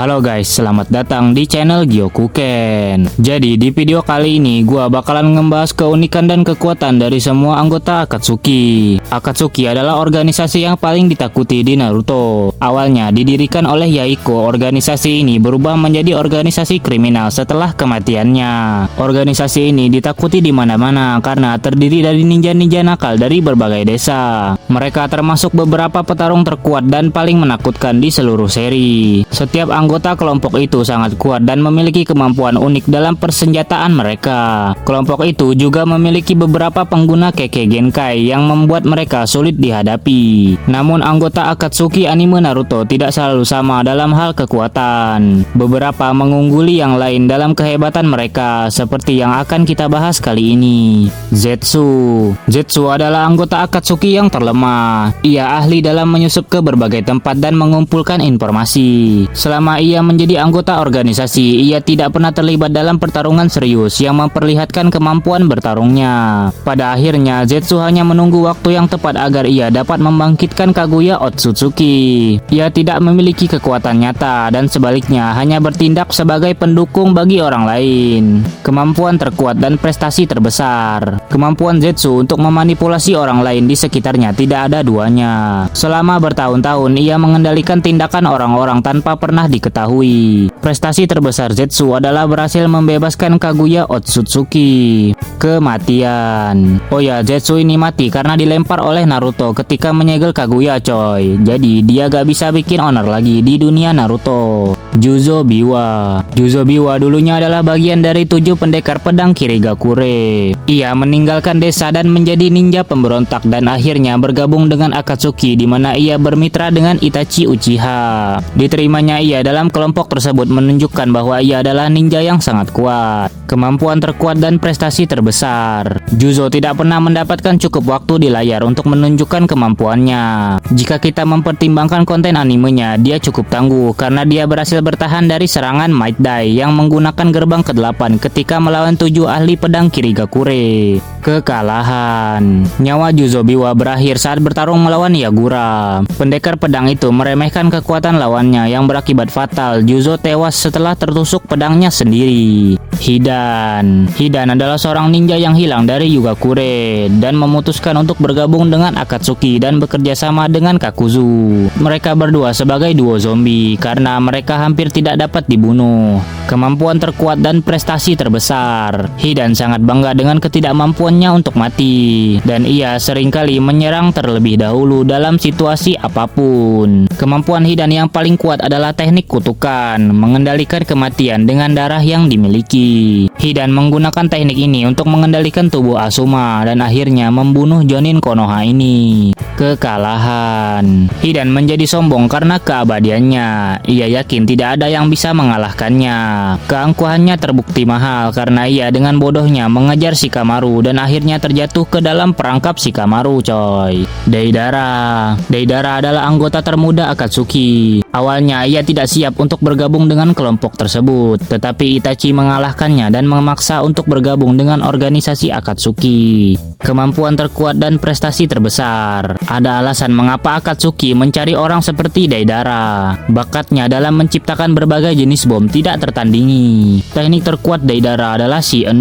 Halo guys, selamat datang di channel Gyokuken. Jadi di video kali ini gua bakalan ngebahas keunikan dan kekuatan dari semua anggota Akatsuki. Akatsuki adalah organisasi yang paling ditakuti di Naruto. Awalnya didirikan oleh Yaiko, organisasi ini berubah menjadi organisasi kriminal setelah kematiannya. Organisasi ini ditakuti di mana-mana karena terdiri dari ninja-ninja nakal dari berbagai desa. Mereka termasuk beberapa petarung terkuat dan paling menakutkan di seluruh seri. Setiap anggota kelompok itu sangat kuat dan memiliki kemampuan unik dalam persenjataan mereka. Kelompok itu juga memiliki beberapa pengguna Kekkei Genkai yang membuat mereka sulit dihadapi. Namun anggota Akatsuki anime Naruto tidak selalu sama dalam hal kekuatan. Beberapa mengungguli yang lain dalam kehebatan mereka, seperti yang akan kita bahas kali ini. Zetsu. Zetsu adalah anggota Akatsuki yang terlemah. Ia ahli dalam menyusup ke berbagai tempat dan mengumpulkan informasi. Selama ia menjadi anggota organisasi, ia tidak pernah terlibat dalam pertarungan serius yang memperlihatkan kemampuan bertarungnya. Pada akhirnya, Zetsu hanya menunggu waktu yang tepat agar ia dapat membangkitkan Kaguya Otsutsuki. Ia tidak memiliki kekuatan nyata dan sebaliknya hanya bertindak sebagai pendukung bagi orang lain. Kemampuan terkuat dan prestasi terbesar. Kemampuan Zetsu untuk memanipulasi orang lain di sekitarnya tidak ada duanya. Selama bertahun-tahun, ia mengendalikan tindakan orang-orang tanpa pernah diketahui. Prestasi terbesar Zetsu adalah berhasil membebaskan Kaguya Otsutsuki. Kematian. Oh ya, Zetsu ini mati karena dilempar oleh Naruto ketika menyegel Kaguya coy. Jadi dia gak bisa bikin honor lagi di dunia Naruto. Juzo Biwa. Juzo Biwa dulunya adalah bagian dari 7 pendekar pedang Kirigakure. Ia meninggalkan desa dan menjadi ninja pemberontak dan akhirnya bergabung dengan Akatsuki, di mana ia bermitra dengan Itachi Uchiha. Diterimanya ia dalam kelompok tersebut menunjukkan bahwa ia adalah ninja yang sangat kuat. Kemampuan terkuat dan prestasi terbesar. Juzo tidak pernah mendapatkan cukup waktu di layar untuk menunjukkan kemampuannya. Jika kita mempertimbangkan konten animenya, dia cukup tangguh karena dia berhasil bertahan dari serangan Might Dai yang menggunakan gerbang ke-8 ketika melawan 7 ahli pedang Kirigakure. Kekalahan. Nyawa Juzo Biwa berakhir saat bertarung melawan Yagura. Pendekar pedang itu meremehkan kekuatan lawannya yang berakibat fatal. Juzo tewas setelah tertusuk pedangnya sendiri. Hidan adalah seorang ninja yang hilang dari Yugakure dan memutuskan untuk bergabung dengan Akatsuki dan bekerja sama dengan Kakuzu. Mereka berdua sebagai duo zombie karena mereka hampir tidak dapat dibunuh. Kemampuan terkuat dan prestasi terbesar. Hidan sangat bangga dengan ketidakmampuannya untuk mati dan ia seringkali menyerang terlebih dahulu dalam situasi apapun. Kemampuan Hidan yang paling kuat adalah teknik kutukan, mengendalikan kematian dengan darah yang dimiliki. Hidan menggunakan teknik ini untuk mengendalikan tubuh Asuma dan akhirnya membunuh Jonin Konoha ini. Kekalahan. Hidan menjadi sombong karena keabadiannya. Ia yakin tidak ada yang bisa mengalahkannya. Keangkuhannya terbukti mahal karena ia dengan bodohnya mengejar Shikamaru dan akhirnya terjatuh ke dalam perangkap Shikamaru coy. Deidara. Deidara adalah anggota termuda Akatsuki. Awalnya ia tidak siap untuk bergabung dengan kelompok tersebut, tetapi Itachi mengalahkannya dan memaksa untuk bergabung dengan organisasi Akatsuki. Kemampuan terkuat dan prestasi terbesar. Ada alasan mengapa Akatsuki mencari orang seperti Deidara. Bakatnya dalam menciptakan berbagai jenis bom tidak tertandingi. Teknik terkuat Deidara adalah C0.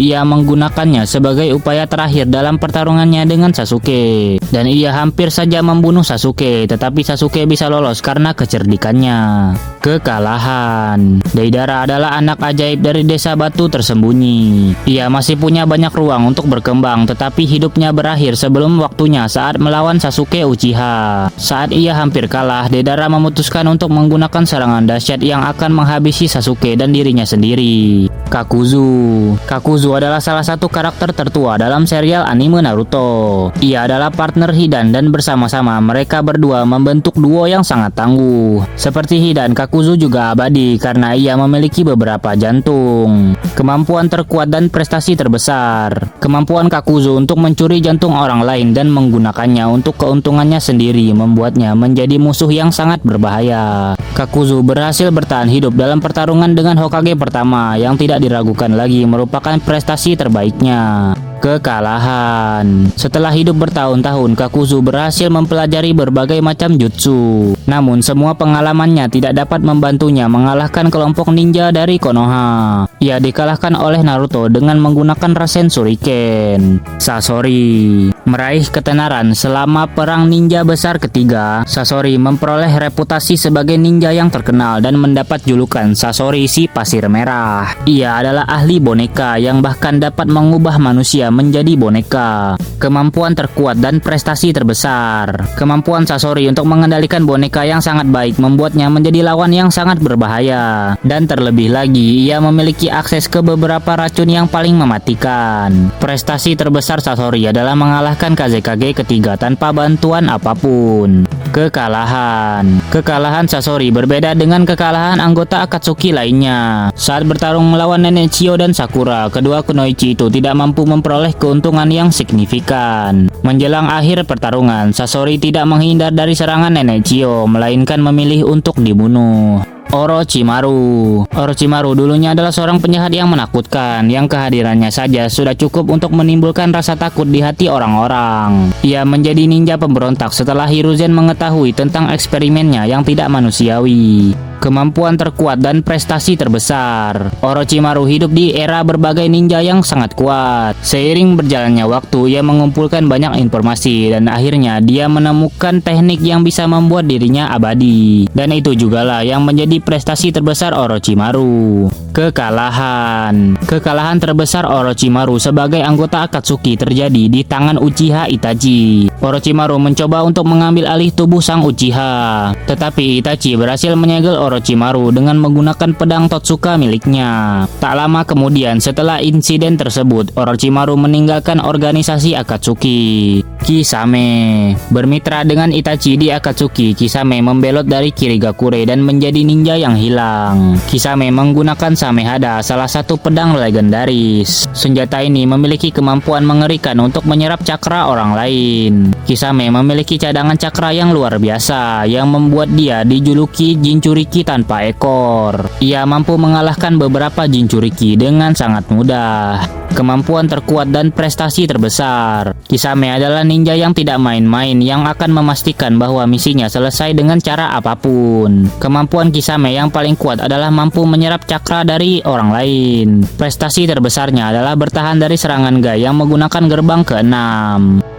Ia menggunakannya sebagai upaya terakhir dalam pertarungannya dengan Sasuke. Dan ia hampir saja membunuh Sasuke, tetapi Sasuke bisa lolos karena kecerdikannya. Kekalahan. Deidara adalah anak ajaib dari desa batu tersembunyi. Ia masih punya banyak ruang untuk berkembang, tetapi hidupnya berakhir sebelum waktunya saat melawan Sasuke Uchiha. Saat ia hampir kalah, Deidara memutuskan untuk menggunakan serangan dahsyat yang akan menghabisi Sasuke dan dirinya sendiri. Kakuzu. Kakuzu adalah salah satu karakter tertua dalam serial anime Naruto. Ia adalah partner Hidan dan bersama-sama mereka berdua membentuk duo yang sangat tangguh. Seperti Hidan, Kakuzu juga abadi karena ia memiliki beberapa jantung. Kemampuan terkuat dan prestasi terbesar. Kemampuan Kakuzu untuk mencuri jantung orang lain dan menggunakannya untuk keuntungannya sendiri membuatnya menjadi musuh yang sangat berbahaya. Kakuzu berhasil bertahan hidup dalam pertarungan dengan Hokage pertama yang tidak diragukan lagi merupakan prestasi terbaiknya. Kekalahan. Setelah hidup bertahun-tahun, Kakuzu berhasil mempelajari berbagai macam jutsu. Namun semua pengalamannya tidak dapat membantunya mengalahkan kelompok ninja dari Konoha. Ia dikalahkan oleh Naruto dengan menggunakan Rasen Shuriken. Sasori meraih ketenaran selama perang ninja besar ketiga. Sasori memperoleh reputasi sebagai ninja yang terkenal dan mendapat julukan Sasori si Pasir Merah. Ia adalah ahli boneka yang bahkan dapat mengubah manusia menjadi boneka. Kemampuan terkuat dan prestasi terbesar. Kemampuan Sasori untuk mengendalikan boneka yang sangat baik membuatnya menjadi lawan yang sangat berbahaya. Dan terlebih lagi, ia memiliki akses ke beberapa racun yang paling mematikan. Prestasi terbesar Sasori adalah mengalahkan Kazekage ketiga tanpa bantuan apapun. Kekalahan. Kekalahan Sasori berbeda dengan kekalahan anggota Akatsuki lainnya. Saat bertarung melawan Nenek Chio dan Sakura, kedua kunoichi itu tidak mampu memperoleh keuntungan yang signifikan. Menjelang akhir pertarungan, Sasori tidak menghindar dari serangan Nenek Chio, melainkan memilih untuk dibunuh. Orochimaru dulunya adalah seorang penjahat yang menakutkan, yang kehadirannya saja sudah cukup untuk menimbulkan rasa takut di hati orang-orang. Ia menjadi ninja pemberontak setelah Hiruzen mengetahui tentang eksperimennya yang tidak manusiawi. Kemampuan terkuat dan prestasi terbesar. Orochimaru hidup di era berbagai ninja yang sangat kuat. Seiring berjalannya waktu, ia mengumpulkan banyak informasi dan akhirnya dia menemukan teknik yang bisa membuat dirinya abadi. Dan itu jugalah yang menjadi prestasi terbesar Orochimaru. Kekalahan. Kekalahan terbesar Orochimaru sebagai anggota Akatsuki terjadi di tangan Uchiha Itachi. Orochimaru mencoba untuk mengambil alih tubuh sang Uchiha, tetapi Itachi berhasil menyegel Orochimaru dengan menggunakan pedang Totsuka miliknya. Tak lama kemudian setelah insiden tersebut, Orochimaru meninggalkan organisasi Akatsuki. Kisame bermitra dengan Itachi di Akatsuki. Kisame membelot dari Kirigakure dan menjadi ninja yang hilang. Kisame menggunakan Samehada, salah satu pedang legendaris. Senjata ini memiliki kemampuan mengerikan untuk menyerap cakra orang lain. Kisame memiliki cadangan cakra yang luar biasa yang membuat dia dijuluki Jinchuriki tanpa ekor. Ia mampu mengalahkan beberapa Jinchuriki dengan sangat mudah. Kemampuan terkuat dan prestasi terbesar. Kisame adalah ninja yang tidak main-main yang akan memastikan bahwa misinya selesai dengan cara apapun. Kemampuan Kisame yang paling kuat adalah mampu menyerap cakra dari orang lain. Prestasi terbesarnya adalah bertahan dari serangan Gai yang menggunakan gerbang ke-6.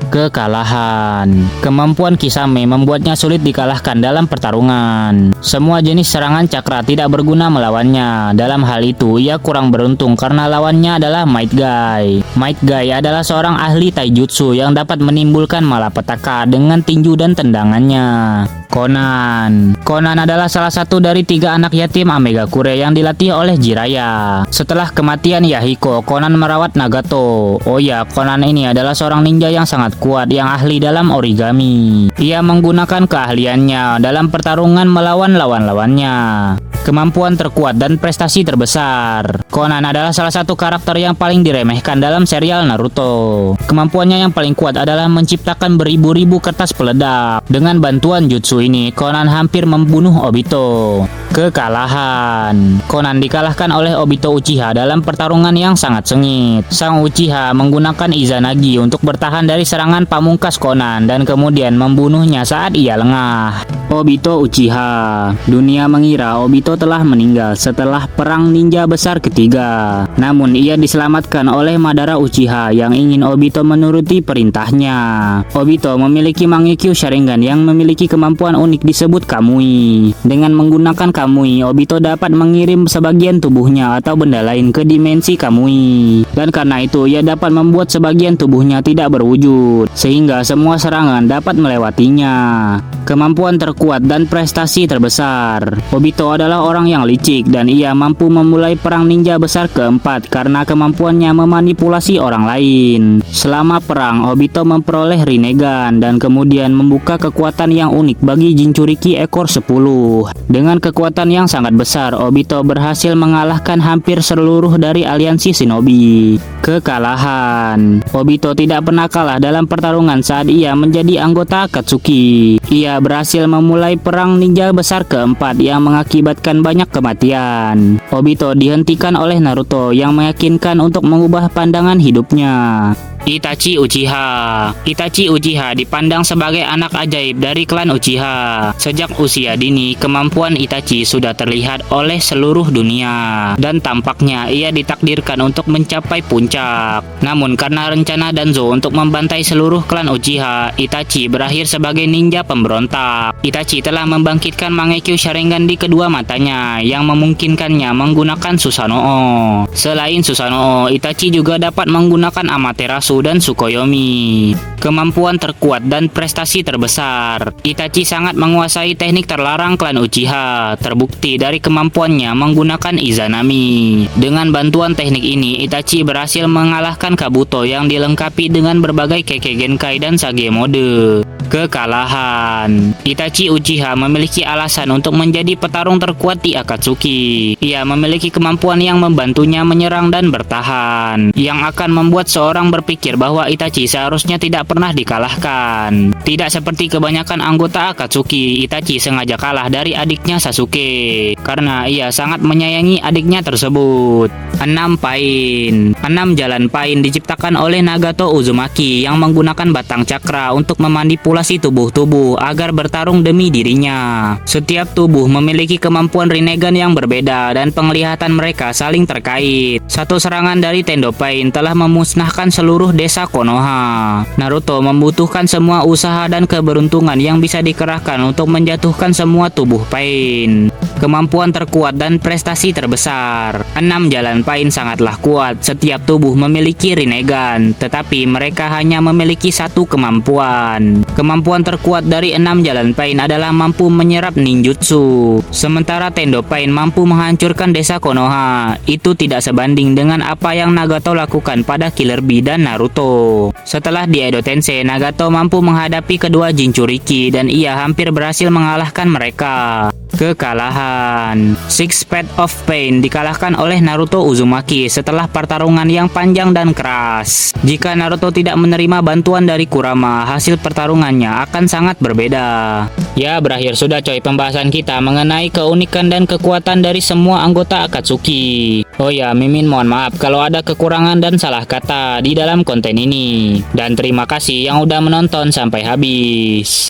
Kekalahan. Kemampuan Kisame membuatnya sulit dikalahkan dalam pertarungan. Semua jenis serangan cakra tidak berguna melawannya. Dalam hal itu, ia kurang beruntung karena lawannya adalah Might Guy. Might Guy adalah seorang ahli taijutsu yang dapat menimbulkan malapetaka dengan tinju dan tendangannya. Conan adalah salah satu dari 3 anak yatim Amegakure yang dilatih oleh Jiraiya. Setelah kematian Yahiko, Conan merawat Nagato. Oh ya, Conan ini adalah seorang ninja yang sangat kuat yang ahli dalam origami. Ia menggunakan keahliannya dalam pertarungan melawan lawan-lawannya. Kemampuan terkuat dan prestasi terbesar. Conan adalah salah satu karakter yang paling diremehkan dalam serial Naruto. Kemampuannya yang paling kuat adalah menciptakan beribu-ribu kertas peledak. Dengan bantuan jutsu ini, Conan hampir membunuh Obito. Kekalahan. Conan dikalahkan oleh Obito Uchiha dalam pertarungan yang sangat sengit. Sang Uchiha menggunakan Izanagi untuk bertahan dari serangan pamungkas Conan dan kemudian membunuhnya saat ia lengah. Obito Uchiha. Dunia mengira Obito telah meninggal setelah perang ninja besar ketiga. Namun ia diselamatkan oleh Madara Uchiha yang ingin Obito menuruti perintahnya. Obito memiliki Mangekyo Sharingan yang memiliki kemampuan unik disebut Kamui. Dengan menggunakan Kamui, Obito dapat mengirim sebagian tubuhnya atau benda lain ke dimensi Kamui. Dan karena itu ia dapat membuat sebagian tubuhnya tidak berwujud, sehingga semua serangan dapat melewatinya. Kemampuan terkuat dan prestasi terbesar. Obito adalah orang yang licik dan ia mampu memulai perang ninja besar keempat karena kemampuannya memanipulasi orang lain. Selama perang, Obito memperoleh Rinnegan dan kemudian membuka kekuatan yang unik bagi Jinchuriki ekor 10. Dengan kekuatan yang sangat besar, Obito berhasil mengalahkan hampir seluruh dari aliansi shinobi. Kekalahan. Obito tidak pernah kalah dalam pertarungan saat ia menjadi anggota Akatsuki. Ia berhasil memulai perang ninja besar keempat yang mengakibatkan banyak kematian. Obito dihentikan oleh Naruto yang meyakinkan untuk mengubah pandangan hidupnya. Itachi Uchiha. Itachi Uchiha dipandang sebagai anak ajaib dari klan Uchiha. Sejak usia dini, kemampuan Itachi sudah terlihat oleh seluruh dunia dan tampaknya ia ditakdirkan untuk mencapai puncak. Namun karena rencana Danzo untuk membantai seluruh klan Uchiha, Itachi berakhir sebagai ninja pemberontak. Itachi telah membangkitkan Mangekyo Sharingan di kedua matanya yang memungkinkannya menggunakan Susanoo. Selain Susanoo, Itachi juga dapat menggunakan Amaterasu dan Tsukuyomi. Kemampuan terkuat dan prestasi terbesar. Itachi sangat menguasai teknik terlarang klan Uchiha, terbukti dari kemampuannya menggunakan Izanami. Dengan bantuan teknik ini, Itachi berhasil mengalahkan Kabuto yang dilengkapi dengan berbagai Kekkei Genkai dan Sage mode. Kekalahan. Itachi Uchiha memiliki alasan untuk menjadi petarung terkuat di Akatsuki. Ia memiliki kemampuan yang membantunya menyerang dan bertahan, yang akan membuat seorang berpikir bahwa Itachi seharusnya tidak pernah dikalahkan. Tidak seperti kebanyakan anggota Akatsuki, Itachi sengaja kalah dari adiknya Sasuke karena ia sangat menyayangi adiknya tersebut. 6 Pain. 6 jalan pain diciptakan oleh Nagato Uzumaki yang menggunakan batang cakra untuk memanipulasi tubuh-tubuh agar bertarung demi dirinya. Setiap tubuh memiliki kemampuan Rinnegan yang berbeda dan penglihatan mereka saling terkait. Satu serangan dari Tendo Pain telah memusnahkan seluruh desa Konoha. Naruto membutuhkan semua usaha dan keberuntungan yang bisa dikerahkan untuk menjatuhkan semua tubuh Pain. Kemampuan terkuat dan prestasi terbesar. 6 jalan pain sangatlah kuat. Setiap tubuh memiliki Rinnegan, tetapi mereka hanya memiliki satu kemampuan. Kemampuan terkuat dari 6 jalan pain adalah mampu menyerap ninjutsu. Sementara Tendo Pain mampu menghancurkan desa Konoha. Itu tidak sebanding dengan apa yang Nagato lakukan pada Killer Bee dan Naruto. Setelah di Edo Tensei, Nagato mampu menghadapi kedua Jinchuriki dan ia hampir berhasil mengalahkan mereka. Kekalahan. Six Path of Pain dikalahkan oleh Naruto Uzumaki setelah pertarungan yang panjang dan keras. Jika Naruto tidak menerima bantuan dari Kurama, hasil pertarungannya akan sangat berbeda. Ya, berakhir sudah coy pembahasan kita mengenai keunikan dan kekuatan dari semua anggota Akatsuki. Oh ya, Mimin mohon maaf kalau ada kekurangan dan salah kata di dalam konten ini. Dan terima kasih yang udah menonton sampai habis.